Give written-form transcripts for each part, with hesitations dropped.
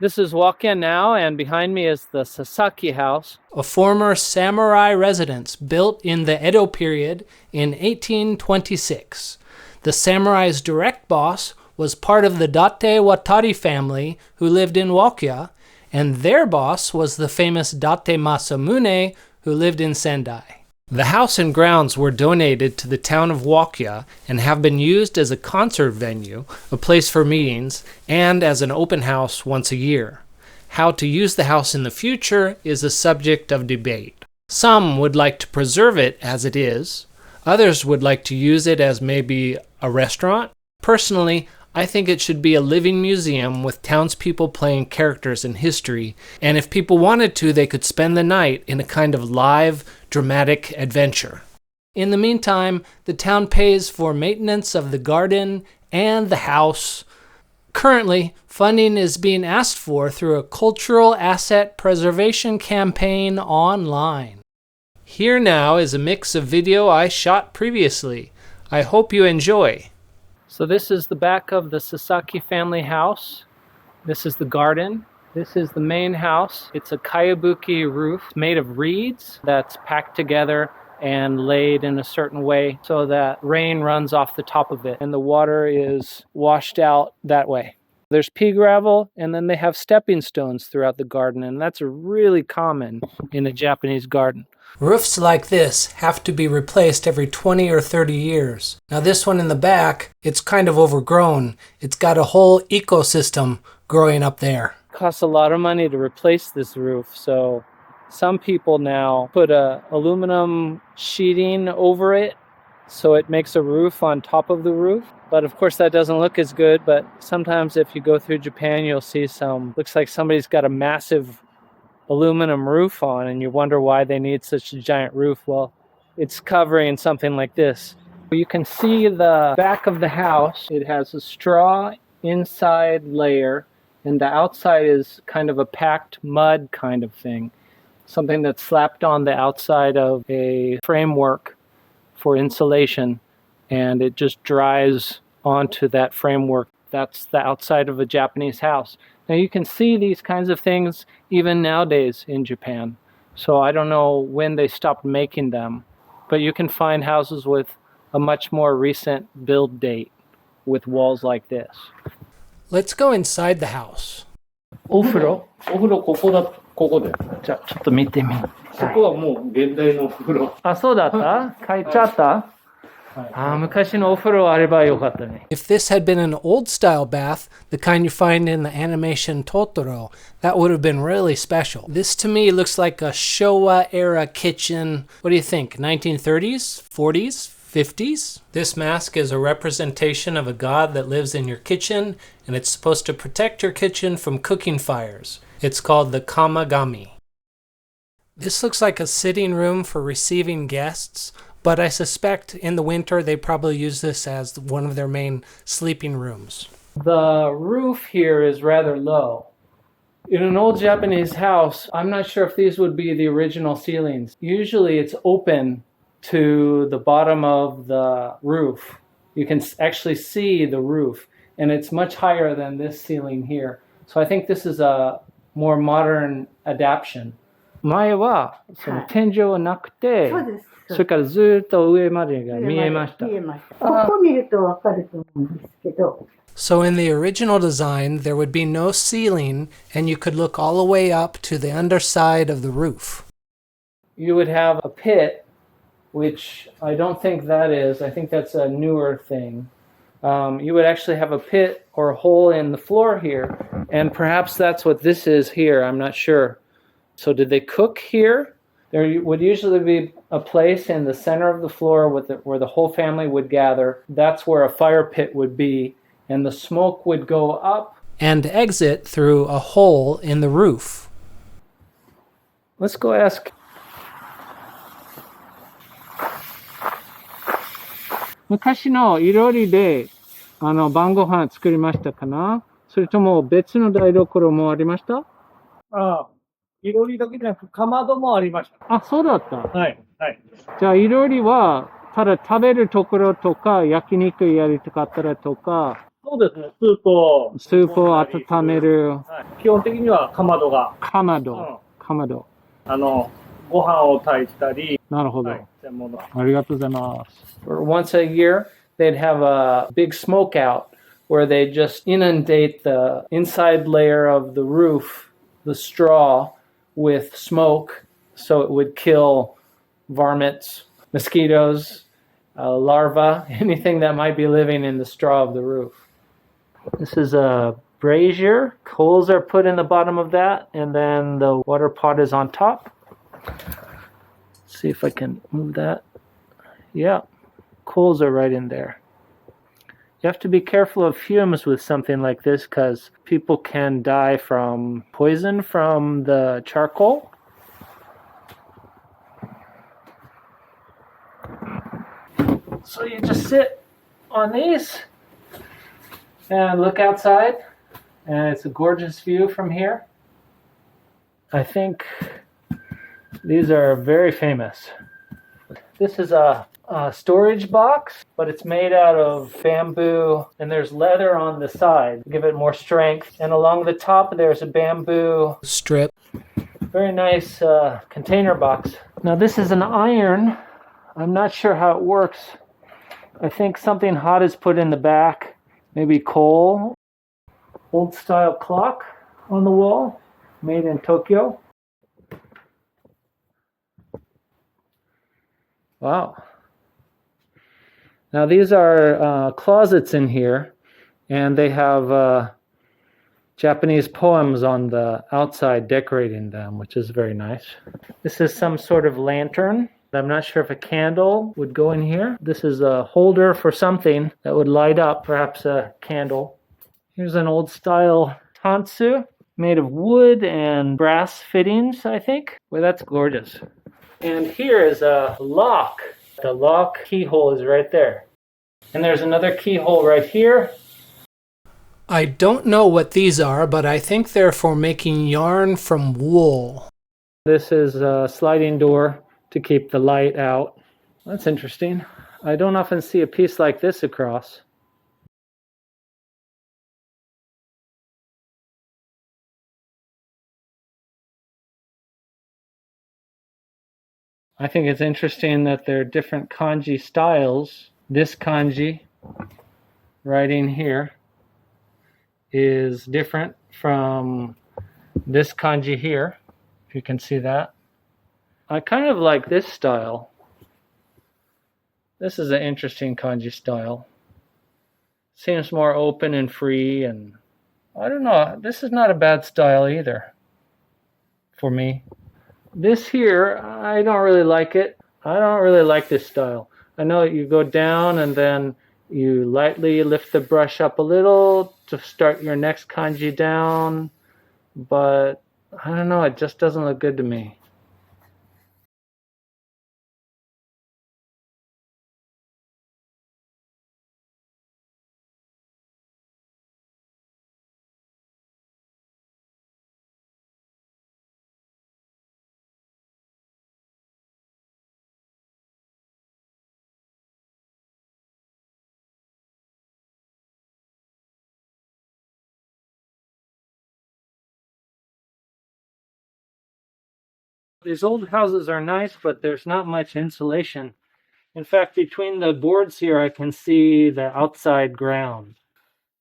This is Wakia now, and behind me is the Sasaki House, a former samurai residence built in the Edo period in 1826. The samurai's direct boss was part of the Date Watari family who lived in Wakia, and their boss was the famous Date Masamune who lived in Sendai. The house and grounds were donated to the town of Wakia and have been used as a concert venue, a place for meetings, and as an open house once a year. How to use the house in the future is a subject of debate. Some would like to preserve it as it is. Others would like to use it as maybe a restaurant. Personally, I think it should be a living museum with townspeople playing characters in history, and if people wanted to, they could spend the night in a kind of live, dramatic adventure. In the meantime, the town pays for maintenance of the garden and the house. Currently, funding is being asked for through a cultural asset preservation campaign online. Here now is a mix of video I shot previously. I hope you enjoy. So this is the back of the Sasaki family house. This is the garden. This is the main house. It's a kayabuki roof made of reeds that's packed together and laid in a certain way so that rain runs off the top of it and the water is washed out that way. There's pea gravel, and then they have stepping stones throughout the garden, and that's really common in a Japanese garden. Roofs like this have to be replaced every 20 or 30 years. Now this one in the back, it's kind of overgrown. It's got a whole ecosystem growing up there. It costs a lot of money to replace this roof, so some people now put a aluminum sheeting over it so it makes a roof on top of the roof. But of course that doesn't look as good, but sometimes if you go through Japan, you'll see looks like somebody's got a massive aluminum roof on, and you wonder why they need such a giant roof. Well, it's covering something like this. You can see the back of the house. It has a straw inside layer, and the outside is kind of a packed mud kind of thing. Something that's slapped on the outside of a framework for insulation, and it just dries onto that framework. That's the outside of a Japanese house. Now you can see these kinds of things even nowadays in Japan. So I don't know when they stopped making them, but you can find houses with a much more recent build date with walls like this. Let's go inside the house. お風呂ここで。じゃあちょっと見てみ。そこはもう現代のお風呂。あ、そうだった書いちゃった、昔のお風呂あればよかったね。 If this had been an old-style bath, the kind you find in the animation Totoro, that would have been really special. This to me looks like a Showa-era kitchen. What do you think, 1930s, 40s, 50s? This mask is a representation of a god that lives in your kitchen, and it's supposed to protect your kitchen from cooking fires. It's called the Kamagami. This looks like a sitting room for receiving guests, but I suspect in the winter they probably use this as one of their main sleeping rooms. The roof here is rather low. In an old Japanese house, I'm not sure if these would be the original ceilings. Usually it's open to the bottom of the roof. You can actually see the roof, and it's much higher than this ceiling here. So I think this is a more modern adaptation. 前はその天井はなくて、それからずっと上までが見えました。ここ見るとわかると思うんですけど。 So in the original design, there would be no ceiling, and you could look all the way up to the underside of the roof. You would have a pit, which I don't think that is. I think that's a newer thing. You would actually have a pit or a hole in the floor here, and perhaps that's what this is here. I'm not sure. So did they cook here? There would usually be a place in the center of the floor where the whole family would gather. That's where a fire pit would be, and the smoke would go up and exit through a hole in the roof. Let's go ask. 昔のいろりで晩ご飯作りましたかな？それとも別の台所もありました？ああ、いろりだけじゃなくかまどもありました。あ、そうだった。はい、はい。じゃあいろりはただ食べるところとか焼肉やりたかったらとか。そうですね。スープを。スープを温めるはい、基本的にはかまどが。かまど。かまど。ご飯を炊いたり。なるほど。はい、専門の。ありがとうございます。Once a year, they'd have a big smoke out where they'd just inundate the inside layer of the roof, the straw, with smoke so it would kill varmints, mosquitoes, larvae, anything that might be living in the straw of the roof. This is a brazier. Coals are put in the bottom of that, and then the water pot is on top. See if I can move that. Yeah, coals are right in there. You have to be careful of fumes with something like this because people can die from poison from the charcoal. So you just sit on these and look outside, and it's a gorgeous view from here. I think these are very famous. This is a storage box, but it's made out of bamboo, and there's leather on the side to give it more strength. And along the top, there's a bamboo strip. Very nice container box. Now this is an iron. I'm not sure how it works. I think something hot is put in the back, maybe coal. Old style clock on the wall, made in Tokyo. Wow. Now these are closets in here, and they have Japanese poems on the outside decorating them, which is very nice. This is some sort of lantern. I'm not sure if a candle would go in here. This is a holder for something that would light up, perhaps a candle. Here's an old style tansu made of wood and brass fittings, I think. Well, that's gorgeous. And here is a lock. The lock keyhole is right there. And there's another keyhole right here. I don't know what these are, but I think they're for making yarn from wool. This is a sliding door to keep the light out. That's interesting. I don't often see a piece like this across. I think it's interesting that there are different kanji styles. This kanji writing here is different from this kanji here, if you can see that. I kind of like this style. This is an interesting kanji style. Seems more open and free, and I don't know, this is not a bad style either for me. This here, I don't really like it. I don't really like this style. I know you go down and then you lightly lift the brush up a little to start your next kanji down, but I don't know, it just doesn't look good to me. These old houses are nice, but there's not much insulation. In fact, between the boards here, I can see the outside ground.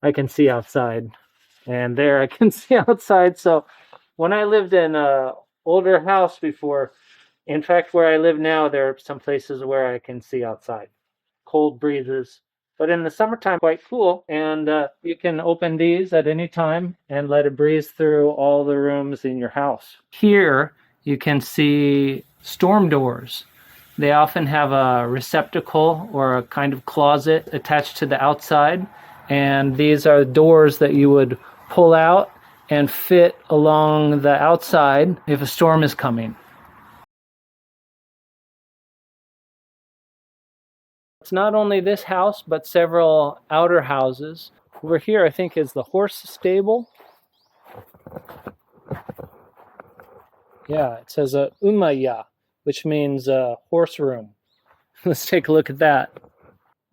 I can see outside. And there I can see outside. So when I lived in an older house before, in fact, where I live now, there are some places where I can see outside. Cold breezes. But in the summertime, quite cool. And you can open these at any time and let it breeze through all the rooms in your house. Here, you can see storm doors. They often have a receptacle or a kind of closet attached to the outside. And these are doors that you would pull out and fit along the outside if a storm is coming. It's not only this house, but several outer houses. Over here, I think, is the horse stable. Yeah, it says a umaya, which means horse room. Let's take a look at that.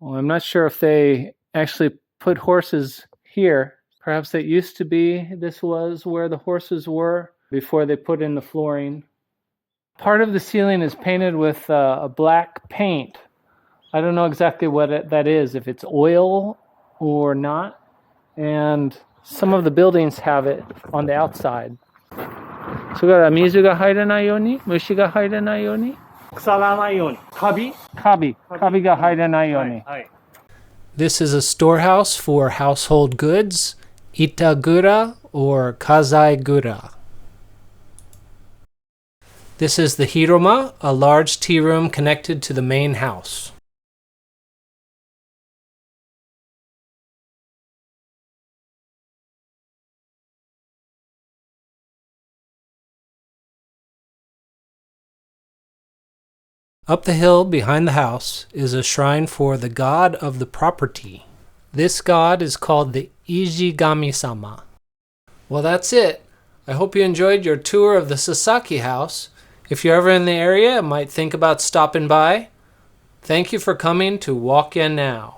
Well, I'm not sure if they actually put horses here. Perhaps it used to be this was where the horses were before they put in the flooring. Part of the ceiling is painted with a black paint. I don't know exactly what that is, if it's oil or not. And some of the buildings have it on the outside. それから水が入らないように、虫が入らないように、腐らないように。カビが入らないように。はい。This is a storehouse for household goods, itagura or kazaigura. This is the hiroma, a large tea room connected to the main house. Up the hill behind the house is a shrine for the god of the property. This god is called the Ijigami-sama. Well, that's it. I hope you enjoyed your tour of the Sasaki house. If you're ever in the area and might think about stopping by, thank you for coming to Walk In Now.